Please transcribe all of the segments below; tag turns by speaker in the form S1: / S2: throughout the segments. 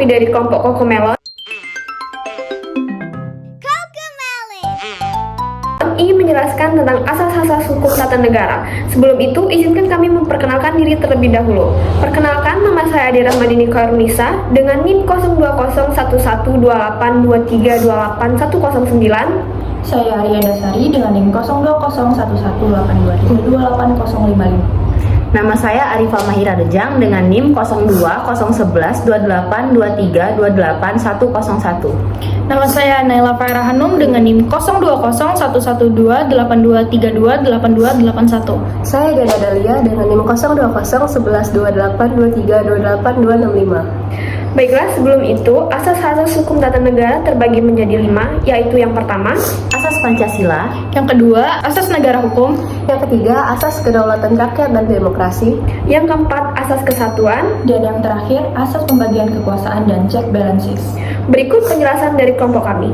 S1: dari kelompok Cocomelon ingin menjelaskan tentang asas-asas hukum tata negara. Sebelum itu, izinkan kami memperkenalkan diri terlebih dahulu. Perkenalkan, nama saya Ade Rahmadini Kairunisa dengan NIM 02011123281109.
S2: Saya Arya Dasari dengan NIM 02011823280055.
S3: Nama saya Arifah Mahira Rejang dengan NIM 0201112823281101.
S2: Nama saya Naila Faira Hanum dengan NIM 02011282328281.
S4: Saya Gada Dalia dengan NIM 0201112823282265.
S1: Baiklah, sebelum itu, asas-asas hukum tata negara terbagi menjadi 5, yaitu yang pertama,
S3: Asas Pancasila.
S2: Yang kedua, asas negara hukum.
S4: Yang ketiga, asas kedaulatan rakyat dan demokrasi.
S1: yang keempat, asas kesatuan.
S2: Dan yang terakhir, asas pembagian kekuasaan dan check balances.
S1: Berikut penjelasan dari kelompok kami.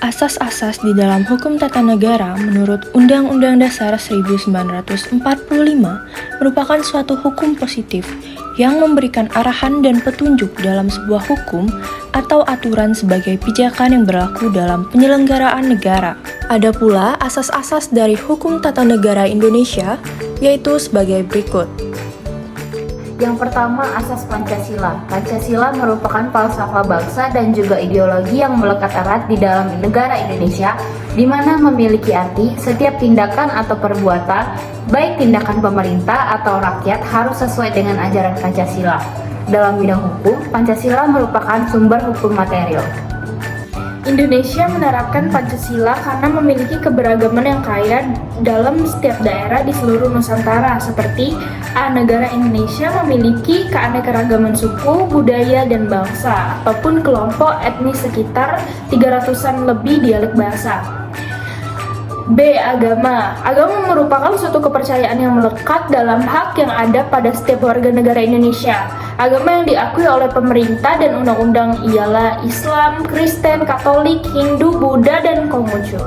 S5: Asas-asas di dalam hukum tata negara menurut Undang-Undang Dasar 1945 merupakan suatu hukum positif yang memberikan arahan dan petunjuk dalam sebuah hukum atau aturan sebagai pijakan yang berlaku dalam penyelenggaraan negara. Ada pula asas-asas dari hukum tata negara Indonesia, yaitu sebagai berikut.
S3: Yang pertama, asas Pancasila. Pancasila merupakan falsafah bangsa dan juga ideologi yang melekat erat di dalam negara Indonesia, di mana memiliki arti setiap tindakan atau perbuatan, baik tindakan pemerintah atau rakyat, harus sesuai dengan ajaran Pancasila. Dalam bidang hukum, Pancasila merupakan sumber hukum material.
S2: Indonesia menerapkan Pancasila karena memiliki keberagaman yang kaya dalam setiap daerah di seluruh Nusantara, seperti negara Indonesia memiliki keanekaragaman suku, budaya, dan bangsa, ataupun kelompok etnis sekitar 300-an lebih dialek bahasa. B. Agama. Agama merupakan suatu kepercayaan yang melekat dalam hak yang ada pada setiap warga negara Indonesia. Agama yang diakui oleh pemerintah dan undang-undang ialah Islam, Kristen, Katolik, Hindu, Buddha, dan Konghucu.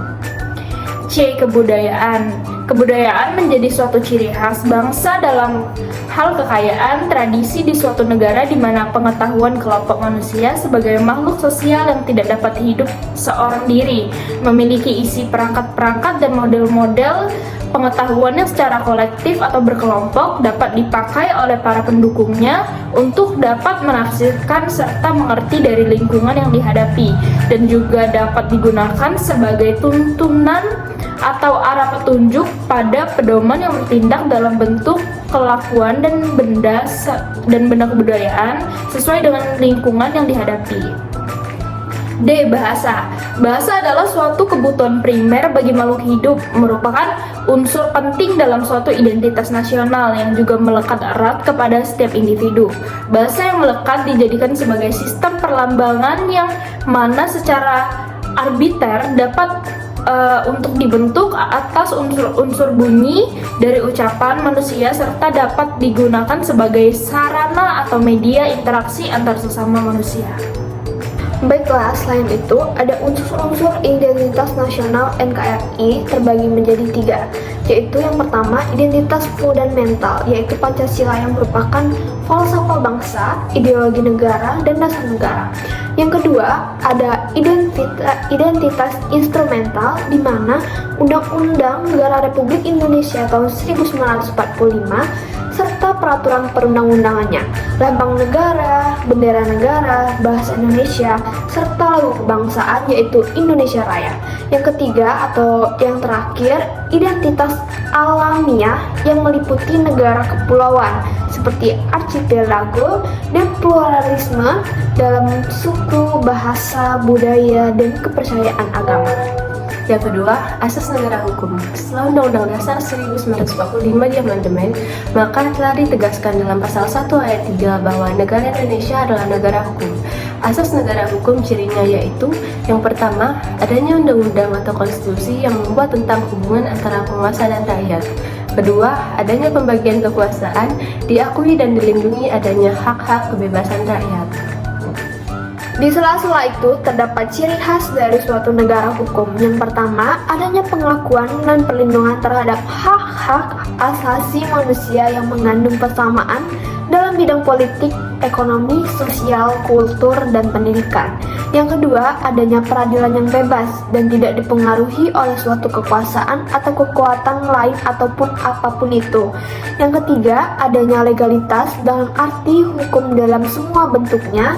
S2: C. Kebudayaan. Kebudayaan menjadi suatu ciri khas bangsa dalam hal kekayaan tradisi di suatu negara di mana pengetahuan kelompok manusia sebagai makhluk sosial yang tidak dapat hidup seorang diri, memiliki isi perangkat-perangkat dan model-model pengetahuan yang secara kolektif atau berkelompok dapat dipakai oleh para pendukungnya untuk dapat menafsirkan serta mengerti dari lingkungan yang dihadapi, dan juga dapat digunakan sebagai tuntunan atau arah petunjuk pada pedoman yang bertindak dalam bentuk kelakuan dan benda kebudayaan sesuai dengan lingkungan yang dihadapi. D. Bahasa. Bahasa adalah suatu kebutuhan primer bagi makhluk hidup, merupakan unsur penting dalam suatu identitas nasional yang juga melekat erat kepada setiap individu. Bahasa yang melekat dijadikan sebagai sistem perlambangan yang mana secara arbiter dapat untuk dibentuk atas unsur-unsur bunyi dari ucapan manusia serta dapat digunakan sebagai sarana atau media interaksi antar sesama manusia.
S1: Baiklah, selain itu, ada unsur-unsur identitas nasional NKRI terbagi menjadi 3, yaitu yang pertama, identitas fundamental, yaitu Pancasila yang merupakan falsafah bangsa, ideologi negara, dan dasar negara. Yang kedua, ada identitas instrumental, di mana Undang-Undang Negara Republik Indonesia tahun 1945 serta peraturan perundang-undangannya, lambang negara, bendera negara, bahasa Indonesia, serta lagu kebangsaan yaitu Indonesia Raya. Yang ketiga atau yang terakhir, identitas alamiah yang meliputi negara kepulauan seperti archipelago dan pluralisme dalam suku, bahasa, budaya, dan kepercayaan agama.
S4: Yang kedua, asas negara hukum. Setelah Undang-Undang Dasar 1945 diamandemen, maka telah ditegaskan dalam pasal 1 ayat 3 bahwa negara Indonesia adalah negara hukum. Asas negara hukum cirinya yaitu yang pertama, adanya undang-undang atau konstitusi yang membuat tentang hubungan antara penguasa dan rakyat. Kedua, adanya pembagian kekuasaan, diakui dan dilindungi adanya hak-hak kebebasan rakyat.
S1: Di sela-sela itu terdapat ciri khas dari suatu negara hukum. Yang pertama, adanya pengakuan dan perlindungan terhadap hak-hak asasi manusia yang mengandung persamaan dalam bidang politik, ekonomi, sosial, kultur, dan pendidikan. Yang kedua, adanya peradilan yang bebas dan tidak dipengaruhi oleh suatu kekuasaan atau kekuatan lain ataupun apapun itu. Yang ketiga, adanya legalitas dalam arti hukum dalam semua bentuknya.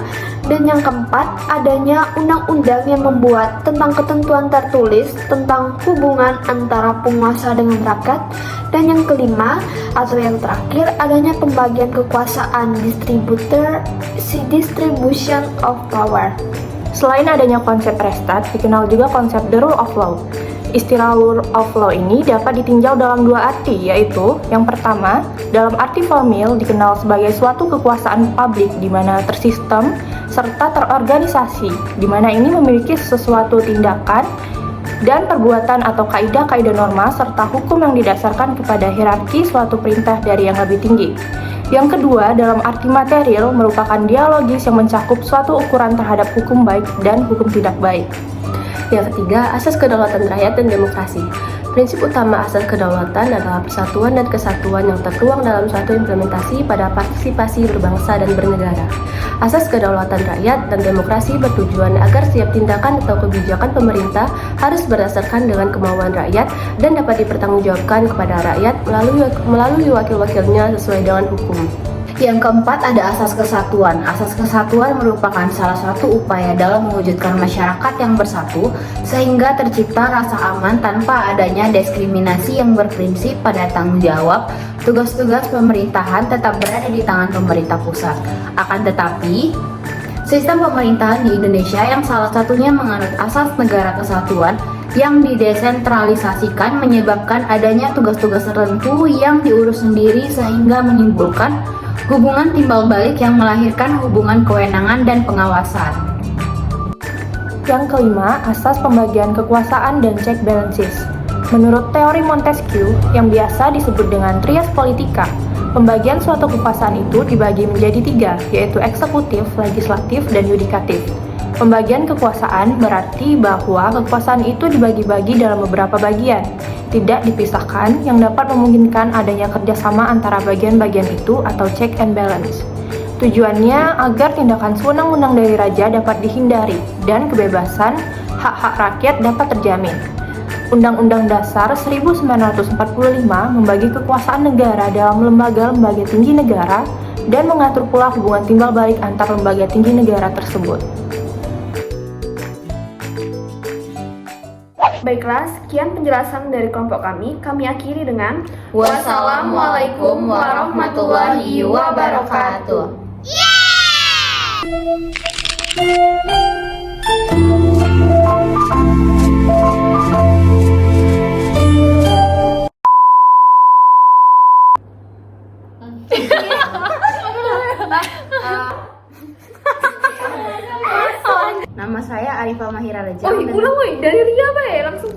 S1: Dan yang keempat, adanya undang-undang yang membuat tentang ketentuan tertulis tentang hubungan antara penguasa dengan rakyat. Dan yang kelima, atau yang terakhir, adanya pembagian kekuasaan, distribution of power.
S5: Selain adanya konsep restat, dikenal juga konsep the rule of law. Istilah rule of law ini dapat ditinjau dalam dua arti, yaitu yang pertama, dalam arti formil dikenal sebagai suatu kekuasaan publik di mana tersistem serta terorganisasi, di mana ini memiliki sesuatu tindakan dan perbuatan atau kaidah-kaidah norma serta hukum yang didasarkan kepada hierarki suatu perintah dari yang lebih tinggi. Yang kedua, dalam arti material merupakan dialogis yang mencakup suatu ukuran terhadap hukum baik dan hukum tidak baik.
S4: Yang ketiga, asas kedaulatan rakyat dan demokrasi. Prinsip utama asas kedaulatan adalah persatuan dan kesatuan yang tertuang dalam suatu implementasi pada partisipasi berbangsa dan bernegara. Asas kedaulatan rakyat dan demokrasi bertujuan agar setiap tindakan atau kebijakan pemerintah harus berdasarkan dengan kemauan rakyat dan dapat dipertanggungjawabkan kepada rakyat melalui wakil-wakilnya sesuai dengan hukum.
S3: Yang keempat, ada asas kesatuan. Asas kesatuan merupakan salah satu upaya dalam mewujudkan masyarakat yang bersatu sehingga tercipta rasa aman tanpa adanya diskriminasi yang berprinsip pada tanggung jawab. Tugas-tugas pemerintahan tetap berada di tangan pemerintah pusat. Akan tetapi, sistem pemerintahan di Indonesia yang salah satunya menganut asas negara kesatuan yang didesentralisasikan menyebabkan adanya tugas-tugas tertentu yang diurus sendiri sehingga menimbulkan hubungan timbal balik yang melahirkan hubungan kewenangan dan pengawasan.
S5: Yang kelima, asas pembagian kekuasaan dan check balances. Menurut teori Montesquieu, yang biasa disebut dengan trias politica, pembagian suatu kekuasaan itu dibagi menjadi tiga, yaitu eksekutif, legislatif, dan yudikatif. Pembagian kekuasaan berarti bahwa kekuasaan itu dibagi-bagi dalam beberapa bagian, tidak dipisahkan, yang dapat memungkinkan adanya kerjasama antara bagian-bagian itu atau check and balance. Tujuannya agar tindakan sewenang-wenang dari raja dapat dihindari dan kebebasan hak-hak rakyat dapat terjamin. Undang-Undang Dasar 1945 membagi kekuasaan negara dalam lembaga-lembaga tinggi negara dan mengatur pula hubungan timbal balik antar lembaga tinggi negara tersebut.
S1: Baiklah, sekian penjelasan dari kelompok kami. Kami akhiri dengan
S3: Wassalamualaikum warahmatullahi wabarakatuh. Nama saya Arifah Mahira Reja.
S1: Ulang dari Ria, Bay. Langsung.